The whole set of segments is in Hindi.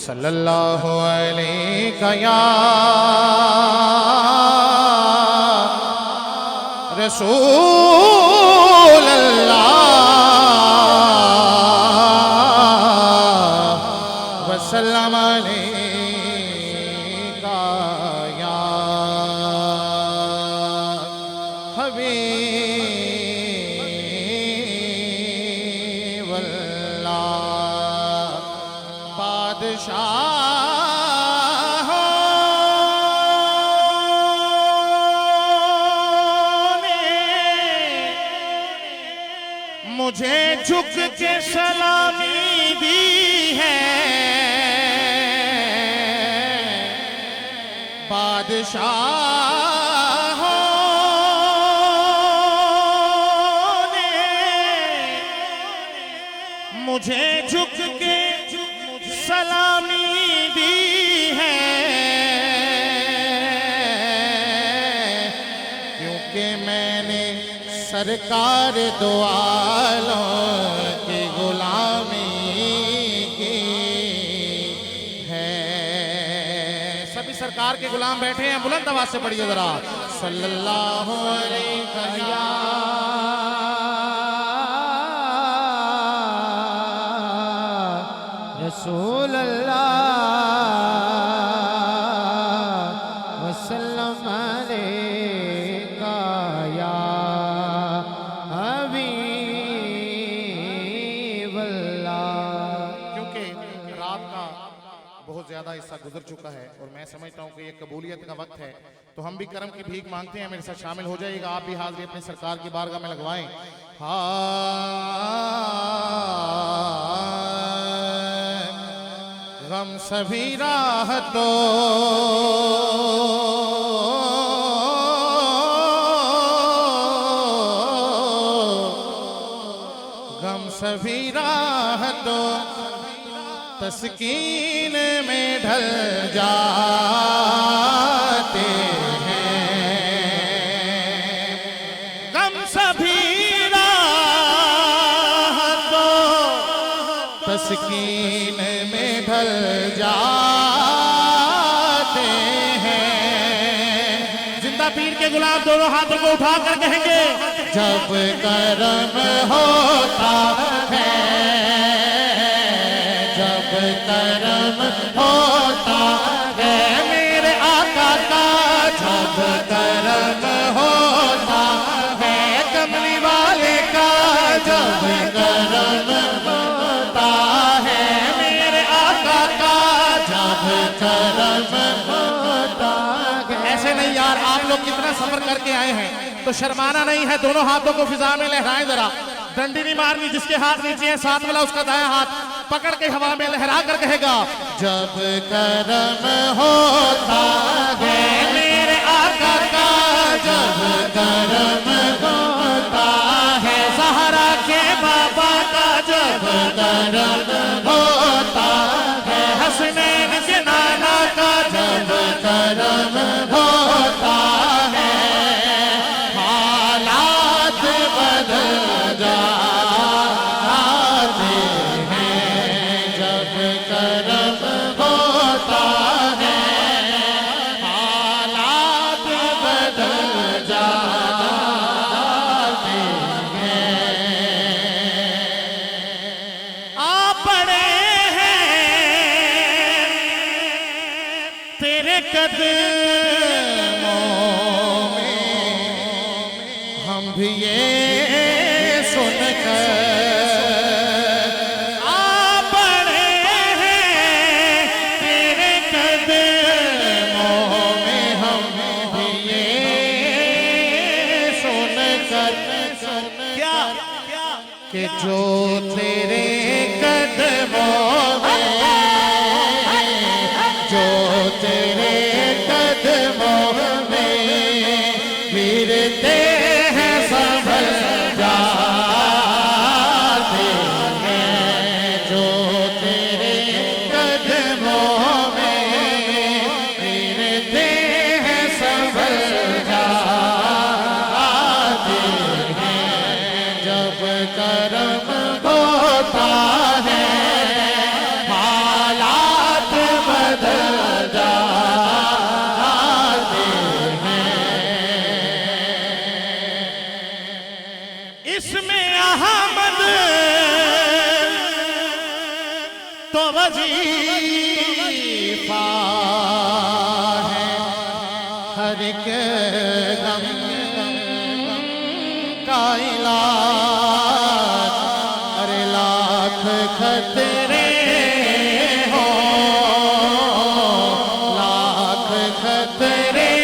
सल्लल्लाहु अलैहि या रसूल अल्लाह वसल्लम अलैका या हबीब अल्लाह। बादशाह मुझे झुक के सलामी दी है, बादशाहों ने मुझे झुक के सलामी दी है, क्योंकि मैंने सरकार दो आलम की गुलामी की है। सभी सरकार के गुलाम बैठे हैं, बुलंद आवाज से पढ़िए जरा। सल्लल्लाहु अलैहि रसूल अल्लाह वसल्लम अलैका या हबीब अल्लाह। क्योंकि रात का बहुत ज्यादा हिस्सा गुजर चुका है और मैं समझता हूँ कि ये कबूलियत का वक्त है, तो हम भी करम की भीख मांगते हैं। मेरे साथ शामिल हो जाइएगा, आप भी हाजिरी अपनी सरकार की बारगाह में लगवाएं। गम सभी राहतों गम सभी राहतों तस्कीन में ढल जाते हैं। गम सभी राहतों तस्कीन में ढल जाते हैं। जिंदा पीर के गुलाम दोनों हाथों को उठा कर कहेंगे, जब करम होता है, जब करम होता है मेरे आका का, जब करम होता है कमली वाले का, जब करम होता है मेरे आका का, जब करम होता है। ऐसे नहीं यार, आप लोग कितना सफर करके आए हैं तो शर्माना नहीं है। दोनों हाथों को फिजा में लहराएं जरा, डंडी नहीं मारनी। जिसके हाथ नीचे है साथ वाला उसका दायां हाथ पकड़ के हवा में लहरा कर कहेगा, जब करम होता है मेरे आका का, जब करम होता है ज़हरा के बाबा का, जब करम होता है हसनैन के नाना का, जब करम होता है हालात बदल जाते हैं। जब करम होता है हालात बदल जाते हैं। आप बड़े हैं तेरे कदमों में, हम भी ये सुनकर आप बड़े हैं तेरे कदमों में, हम भी ये सुनकर क्या कि जो तेरे कदमों में, जो तेरे कदमों में गिरते हैं संभल जाते हैं, जो तेरे कदमों में गिरते हैं संभल जाते हैं। जब करम होता है वजीफा है, हर एक गम का इलाज। अरे लाख खतरे हो, लाख खतरे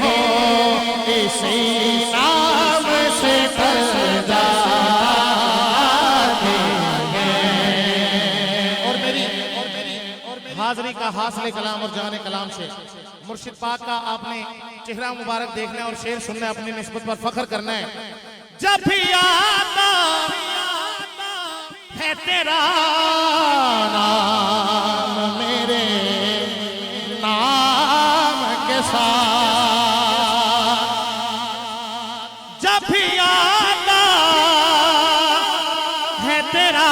हो, इसी नाम से टल जाते हैं। और मेरी हाजरी का हासिल कलाम और जाने कलाम से मुर्शिद पाक का आपने चेहरा मुबारक देखना है और शेर सुनना है, अपनी निस्बत पर फख्र करना है। जब भी आता है तेरा नाम मेरे नाम के साथ, जब भी आता है तेरा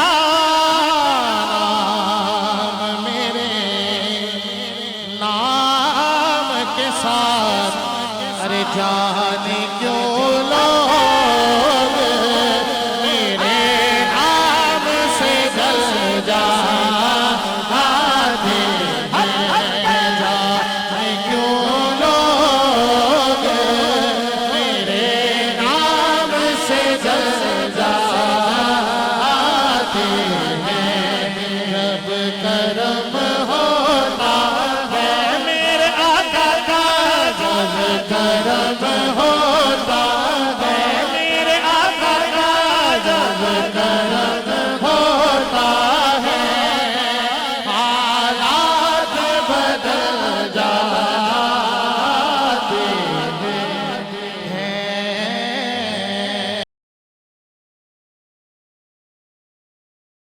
नाम मेरे नाम के साथ, अरे जाने